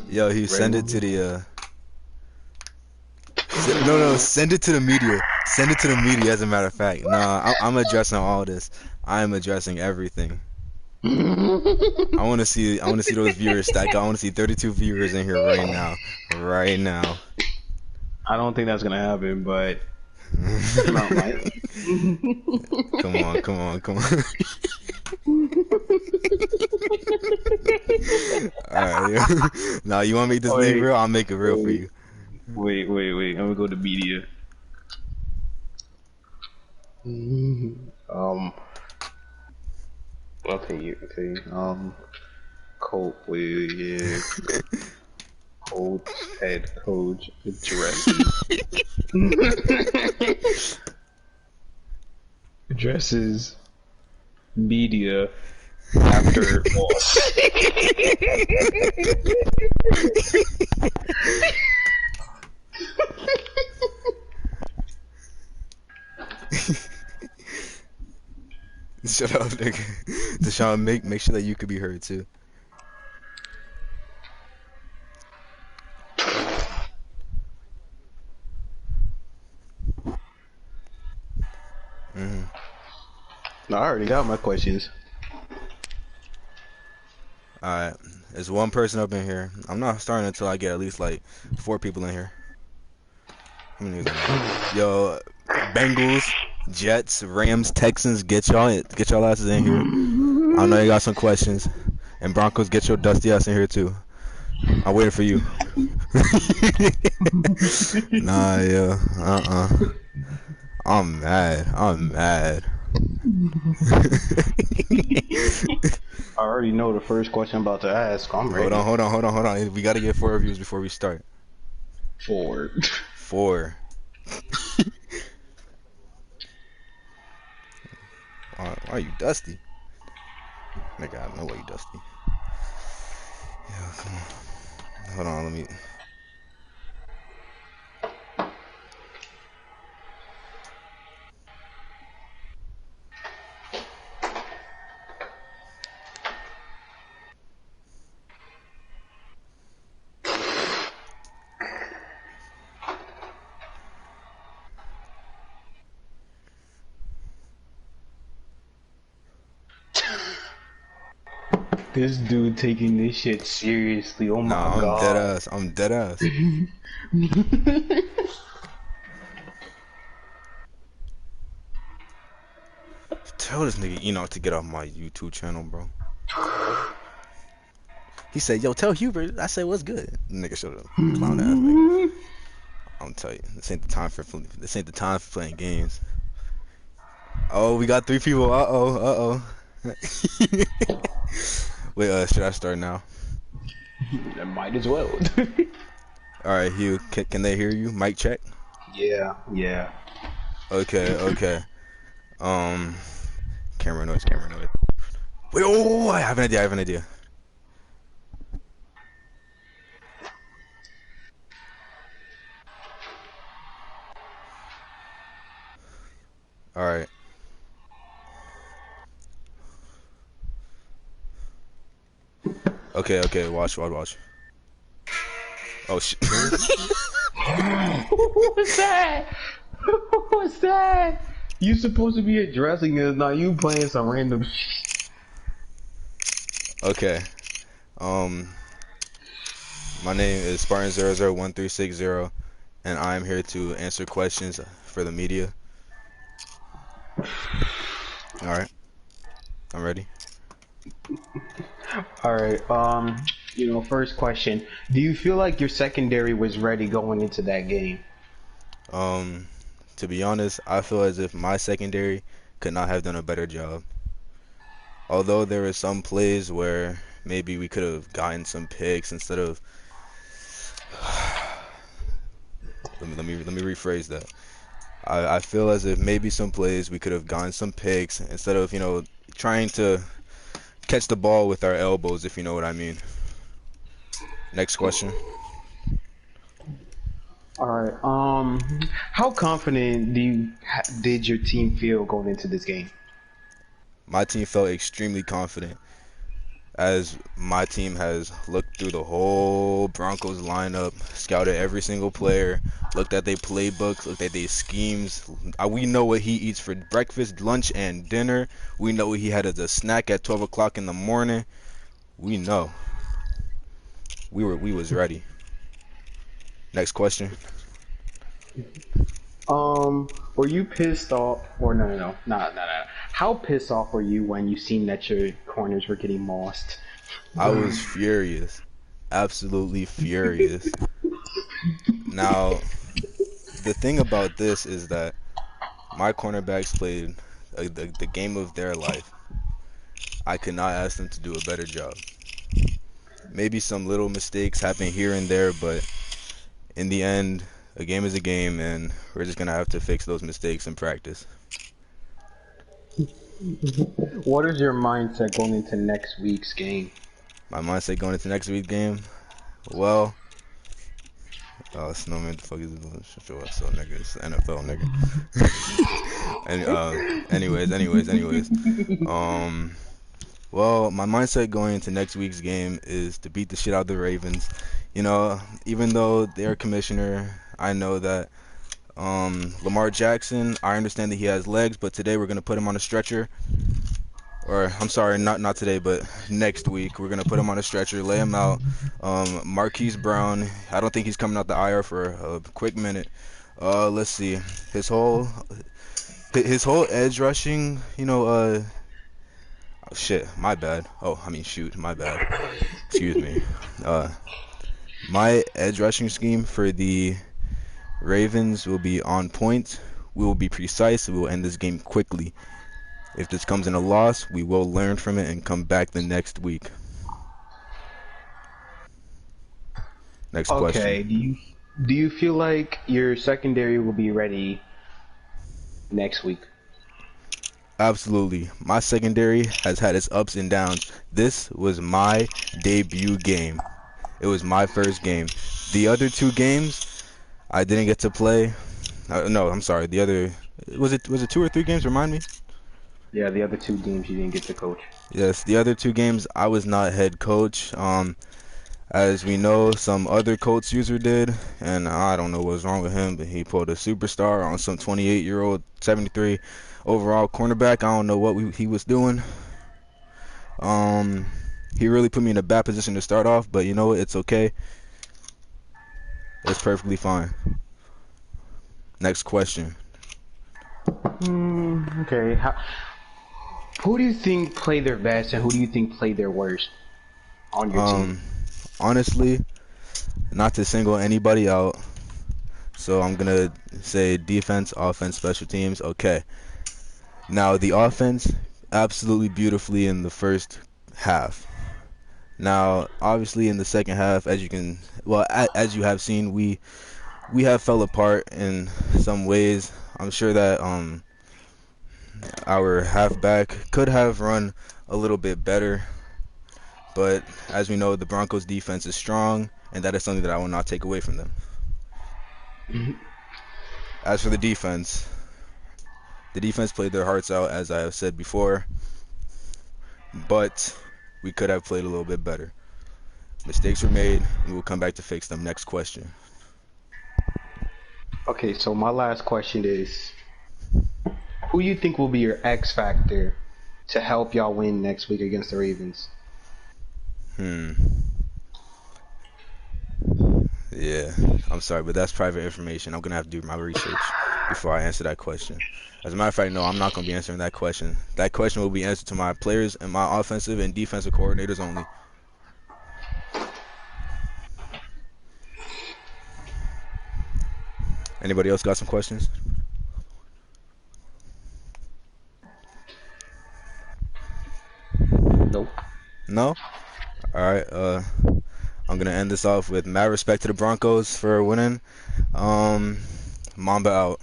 Yo, Hugh, send it to Random. the no, send it to the media. Send it to the media. As a matter of fact, nah, I'm addressing all this. I am addressing everything. I want to see those viewers stack up. I want to see 32 viewers in here right now, right now. I don't think that's gonna happen, but good amount might. Come on, come on, come on. All right. Now you want to make this league Wait, real? I'll make it real for wait, you. wait. I'm gonna go to media. Um, okay, okay. Colt, yeah, Colts head coach addresses addresses media after loss. Shut up, nigga. Deshaun, make sure that you could be heard too. Hmm. No, I already got my questions. All right. There's one person up in here. I'm not starting until I get at least like 4 people in here. How many is that? Yo, Bengals, Jets, Rams, Texans, get y'all asses in here. I know you got some questions. And Broncos, get your dusty ass in here too. I'm waiting for you. Nah, yeah. I'm mad. I'm mad. I already know the first question I'm about to ask. I'm Hold on, ready. hold on, hold on, hold on. We gotta get 4 reviews before we start. Forward. 4. Why are you dusty? Nigga, I know why you dusty. Yeah, come on. Hold on, let me. This dude taking this shit seriously. Oh my Nah, I'm dead god. ass. I'm dead ass. Tell this nigga Enoch to get off my YouTube channel, bro. He said, "Yo, tell Hubert." I said, "What's good?" Nigga, shut up, clown ass nigga. I'm tell you, this ain't the time for playing games. Oh, we got 3 people. Wait, should I start now? Might as well. All right, Hugh, can they hear you? Mic check. Yeah. Okay. Um, camera noise, camera noise. Wait, oh, I have an idea. All right. Okay. Watch. Oh shit. What was that? What was that? You supposed to be addressing us, now you playing some random shit. Okay. Um, my name is Spartan 001360, and I am here to answer questions for the media. All right, I'm ready. Alright, first question. Do you feel like your secondary was ready going into that game? Um, to be honest, I feel as if my secondary could not have done a better job. Although there were some plays where maybe we could have gotten some picks instead of. Let me rephrase that. I feel as if maybe some plays we could have gotten some picks instead of trying to catch the ball with our elbows, if you know what I mean. Next question. Alright, how confident did your team feel going into this game? My team felt extremely confident as my team has looked through the whole Broncos lineup, scouted every single player, looked at their playbooks, looked at their schemes. We know what he eats for breakfast, lunch, and dinner. We know what he had as a snack at 12 o'clock in the morning. We know. We was ready. Next question. Were you pissed off, or no. How pissed off were you when you seen that your corners were getting mossed? I was furious. Absolutely furious. Now, the thing about this is that my cornerbacks played the game of their life. I could not ask them to do a better job. Maybe some little mistakes happen here and there, but in the end, a game is a game, and we're just gonna have to fix those mistakes in practice. What is your mindset going into next week's game? My mindset going into next week's game, well, Snowman, the fuck is it? Show us, so nigga, it's the NFL, nigga. And anyways, um, well, my mindset going into next week's game is to beat the shit out of the Ravens. You know, even though they're commissioner, I know that Lamar Jackson, I understand that he has legs, but today we're gonna put him on a stretcher. Or I'm sorry, not today, but next week we're gonna put him on a stretcher, lay him out. Marquise Brown, I don't think he's coming out the IR for a quick minute. Let's see, his whole his whole edge rushing, oh, shit, my bad. Oh, I mean, shoot, my bad. Excuse me. Uh, my edge rushing scheme for the Ravens will be on point. We will be precise. We will end this game quickly. If this comes in a loss, we will learn from it and come back the next week. Next question. Okay, do you feel like your secondary will be ready next week? Absolutely. My secondary has had its ups and downs. This was my debut game. It was my first game. The other two games, I didn't get to play. No, I'm sorry. The other was it 2 or 3 games? Remind me. Yeah, the other two games you didn't get to coach. Yes, the other 2 games I was not head coach. As we know, some other Colts user did, and I don't know what's wrong with him, but he pulled a superstar on some 28-year-old, 73 overall cornerback. I don't know what he was doing. Um, he really put me in a bad position to start off, but you know what? It's okay. It's perfectly fine. Next question. Okay. Who do you think played their best, and who do you think played their worst on your team? Honestly, not to single anybody out, so I'm gonna say defense, offense, special teams. Okay. Now the offense, absolutely beautifully in the first half. Now, obviously, in the second half, as you have seen, we have fell apart in some ways. I'm sure that our halfback could have run a little bit better, but as we know, the Broncos' defense is strong, and that is something that I will not take away from them. As for the defense played their hearts out, as I have said before, but we could have played a little bit better. Mistakes were made, and we'll come back to fix them. Next question. Okay, so my last question is, who you think will be your X factor to help y'all win next week against the Ravens? Yeah, I'm sorry, but that's private information. I'm gonna have to do my research before I answer that question. As a matter of fact, no, I'm not gonna be answering that question. That question will be answered to my players and my offensive and defensive coordinators only. Anybody else got some questions? Nope. No? Alright, I'm gonna end this off with mad respect to the Broncos for winning. Mamba out.